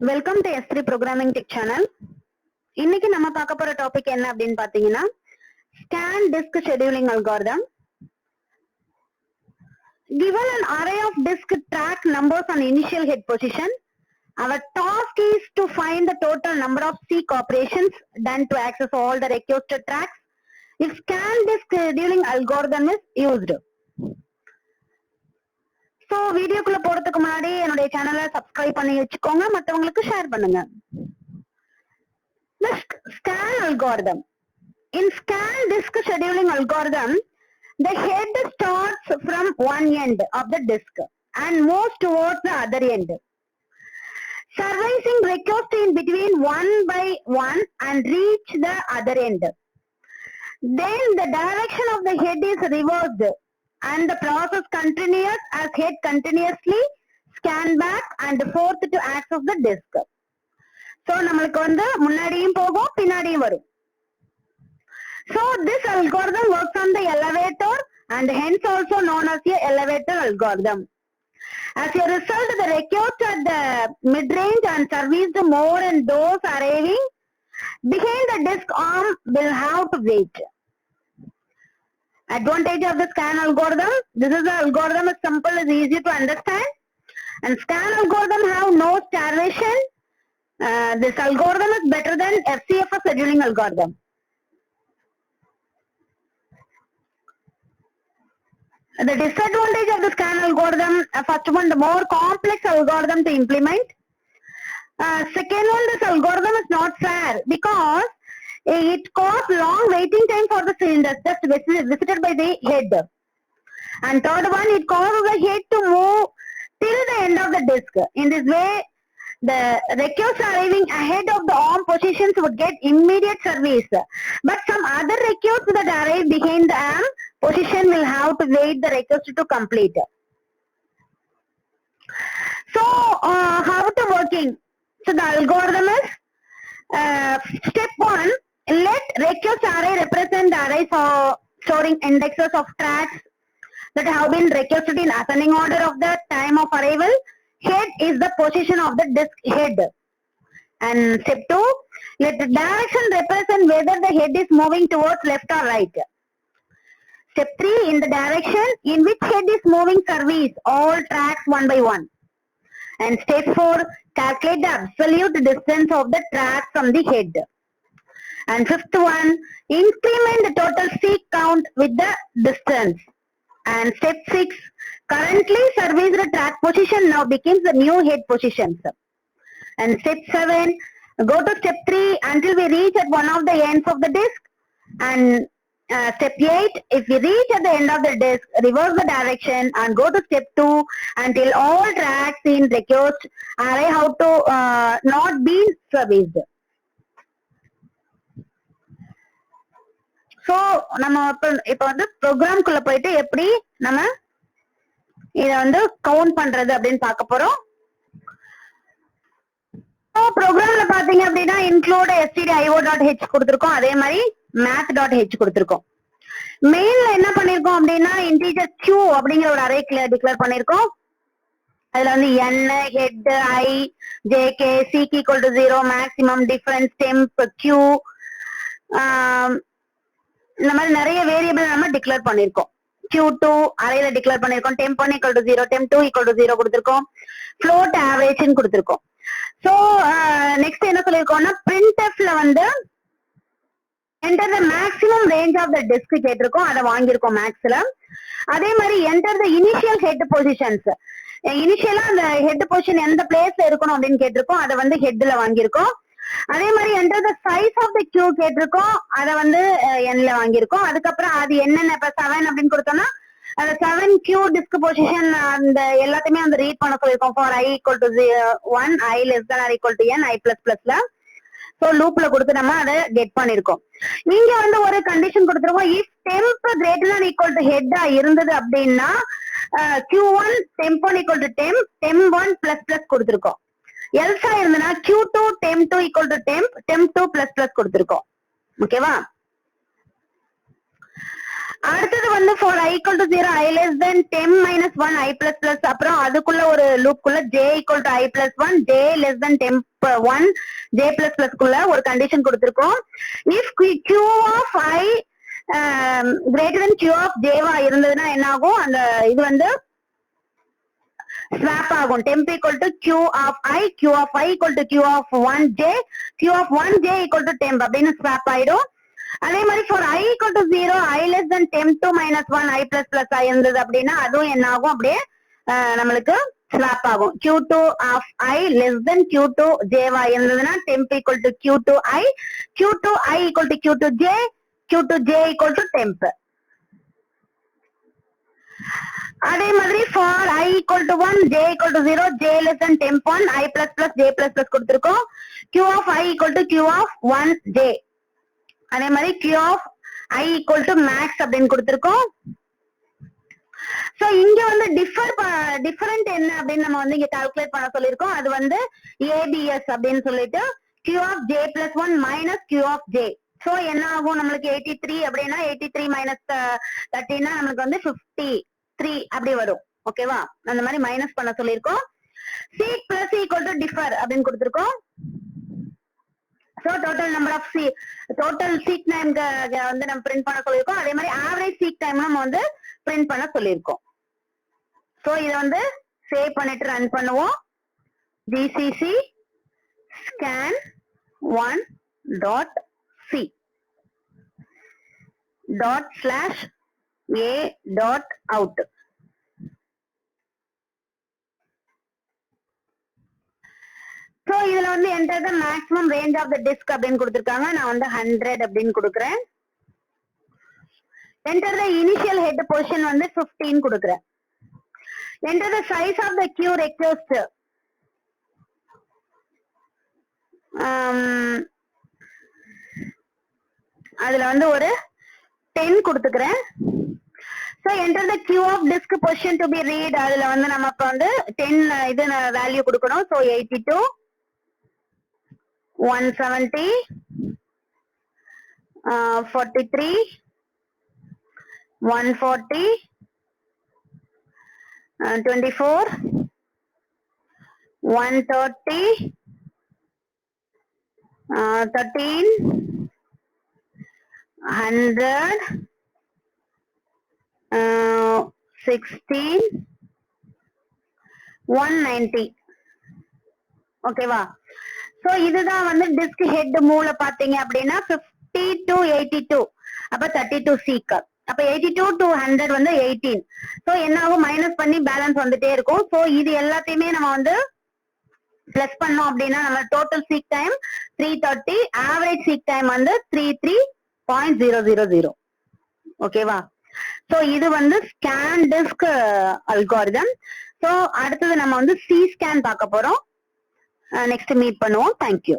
Welcome to S3 programming tech channel. இன்னைக்கு நம்ம பார்க்க போற டாபிக் என்ன அப்படின்னு பாத்தீங்கன்னா, scan disk scheduling algorithm. Given an array of disk track numbers on initial head position, our task is to find the total number of seek operations done to access all the requested tracks if scan disk scheduling algorithm is used. So வீடியோக்குள்ள போறதுக்கு முன்னாடி என்னுடைய சேனலை subscribe பண்ணி வச்சுக்கோங்க, மற்றவங்களுக்கு share பண்ணுங்க. The scan algorithm. In scan disk scheduling algorithm, the head starts from one end of the disk and moves towards the other end, servicing requests in between one by one and reach the other end. Then the direction of the head is reversed and the process continues as head continuously scan back and forth to access the disk. So நம்மளுக்கு வந்து முன்னாடியும் போகும் பின்னாடியும் வரும். So this algorithm works on the elevator and hence also known as the elevator algorithm. As a result, the requests at the mid-range and serviced more and those arriving behind the disk arm will have to wait. Advantage of the scan algorithm: this is the algorithm is simple, is easy to understand, and scan algorithm have no starvation. This algorithm is better than FCFS scheduling algorithm. The disadvantage of the scan algorithm: first one, the more complex algorithm to implement. Second one, this algorithm is not fair because it causes long waiting time for the cylinders just visited by the head. And third one, it causes the head to move till the end of the disk. In this way, the requests arriving ahead of the arm positions would get immediate service, but some other requests that arrive behind the arm position will have to wait the request to complete. So, how to working? So the algorithm is step one: let request array represent the array for storing indexes of tracks that have been requested in ascending order of the time of arrival. Head is the position of the disk head. And step two: let the direction represent whether the head is moving towards left or right. Step 3, in the direction in which head is moving, service all tracks one by one. And step 4, calculate the absolute distance of the track from the head. And fifth one, increment the total seek count with the distance. And step 6, currently serviced track position now becomes the new head positions. And step 7, go to step 3 until we reach at one of the ends of the disk. And step 8, if we reach at the end of the disk, reverse the direction and go to step 2 until all tracks in request array have to not be serviced. So நம்ம இப்ப வந்து program குள்ள போயிட்டு எப்படி நம்ம இத வந்து count பண்றது அப்படின்னு பார்க்க போறோம். ப்ரோக்ராம்ல பாத்தீங்க அப்படின்னா இன்க்ளூட் stdio.h கொடுத்திருக்கோம், அதே மாதிரி math.h கொடுத்திருக்கோம். மெயின்ல என்ன பண்ணிருக்கோம் அப்படின்னா இன்டிஜர் q அப்படிங்கிற ஒரு அரே டிக்ளேர் பண்ணிருக்கோம். அதுல வந்து n, head, i, jk, seek equal to 0, maximum, difference, temp, q, இந்த மாதிரி நிறைய வேரியபிள் நம்ம டிக்ளேர் பண்ணிருக்கோம். q2 அரேல டிக்ளேர் பண்ணிருக்கோம். temp 1 equal to 0, temp 2 equal to 0 கொடுத்திருக்கோம். float average கொடுத்திருக்கோம். சோ நெக்ஸ்ட் என்ன சொல்லிருக்கோம்னா printfல வந்து enter the maximum range of the disk கேட்டிருக்கோம், அதை வாங்கியிருக்கோம் மேக்ஸ்ல. அதே மாதிரி enter the initial head positions, இனிஷியலா அந்த ஹெட் பொசிஷன் எந்த பிளேஸ்ல இருக்கணும் அப்படின்னு கேட்டிருக்கோம், அதை வந்து ஹெட்ல வாங்கியிருக்கோம். அதே மாதிரி enter the size of the queue கேட்டிருக்கோம், அதை வந்து nல வாங்கியிருக்கோம். அதுக்கப்புறம் அது என்னென்ன இப்ப 7 அப்படின்னு கொடுத்தோம்னா அந்த 7 queue disk position அந்த எல்லாத்தையுமே வந்து ரீட் பண்ண சொல்லியிருக்கோம். for i equal to 1, i less than or equal to n, i plus plusல. சோ லூப்ல கொடுத்து நம்ம அதை கெட் பண்ணிருக்கோம். நீங்க வந்து ஒரு கண்டிஷன் கொடுத்துருக்கோம், if temp greater than equal to head இருந்தது அப்படின்னா q1 temp1 equal to temp, temp1 plus plus கொடுத்திருக்கோம். else இருந்ததுன்னா q2 temp2 equal to temp, temp2 plus plus கொடுத்திருக்கோம். ஓகேவா? அடுத்தது வந்து for i equal to 0 i less than 10 minus 1 i plus plus அப்புறம் அதுக்குள்ள ஒரு லூப் குள்ள j equal to i plus 1 j less than 10 1 j plus plus குள்ள ஒரு கண்டிஷன் கொடுத்திருக்கோம். if q of i greater than q of j வா இருந்ததுன்னா என்ன ஆகும், அந்த இது வந்து ஸ்வாப் ஆகும். temp equal to q of i equal to q of 1j q of 1j equal to temp அப்படின்னு ஸ்வாப் ஆயிடும். அதே மாதிரி for i equal to 0 i less than temp 2 minus 1 i plus plus i இருந்தது அப்படின்னா அதுவும் என்ன ஆகும், அப்படியே நம்மளுக்கு ஸ்வாப் ஆகும். q2 of i less than q2 j வா இருந்ததுன்னா temp equal to q2 i q2 i equal to q2 j q2 j equal to temp. அதே மாதிரி for i equal to 1 j equal to 0 j less than temp 1 i plus plus j plus plus கொடுத்திருக்கோம். q of i equal to q of 1 j. அதே மாதிரி q of i equal to max அப்படின்னு கொடுத்திருக்கோம். So இங்க வந்து different என்ன அப்படின்னு நம்ம வந்து இங்க கால்குலேட் பண்ண சொல்லிருக்கோம். அது வந்து abs அப்படின்னு சொல்லிட்டு q of j plus 1 minus q of j. So என்ன ஆகும், நம்மளுக்கு 83 அப்படின்னா 83 மைனஸ் 13 நம்மளுக்கு வந்து 53 அப்படி வரும். ஓகேவா, அந்த மாதிரி மைனஸ் பண்ண சொல்லிருக்கோம். seek plus equal to differ அப்படின்னு கொடுத்திருக்கோம். So total number of total seek time வந்து நம்ம print பண்ண சொல்லிருக்கோம். அதே மாதிரி average seek time நம்ம வந்து print பண்ண சொல்லிருக்கோம். So இத வந்து சேவ் பண்ணிட்டு ரன் பண்ணுவோம். gcc scan 1.c ./a.out. So இதுல வந்து enter the maximum range of the disk அப்படின்னு கொடுத்திருக்காங்க. நான் வந்து 100 அப்படின்னு கொடுக்கிறேன். enter the initial head position வந்து 15 கொடுக்கிறேன். enter the size of the queue request. அதுல வந்து ஒரு 10 கொடுத்துக்கிறேன். so enter the queue of disk position to be read. அதுல வந்து நமக்கு வந்து 10 இது வேல்யூ கொடுக்கணும். so 82 170 43 140 24 130 13 100 16 190. ஓகேவா, சோ இதுதான் வந்து டிஸ்க் ஹெட் மூல பாத்தீங்க அப்படின்னா 50 to 82 அப்ப 32 சீக். அப்ப 82 to 100 வந்து 18. சோ என்ன ஆகும், மைனஸ் பண்ணி பேலன்ஸ் வந்துட்டே இருக்கும். சோ இது எல்லாத்தையுமே நம்ம வந்து பிளஸ் பண்ணோம் அப்படின்னா நம்ம total seek time 330, average seek time வந்து 33.000. ஓகேவா, சோ இது வந்து ஸ்கேன் டிஸ்க் அல்காரிதம். சோ அடுத்தது நம்ம வந்து சி ஸ்கேன் பார்க்க போறோம். நெக்ஸ்ட் மீட் பண்ணுவோம். தேங்க்யூ.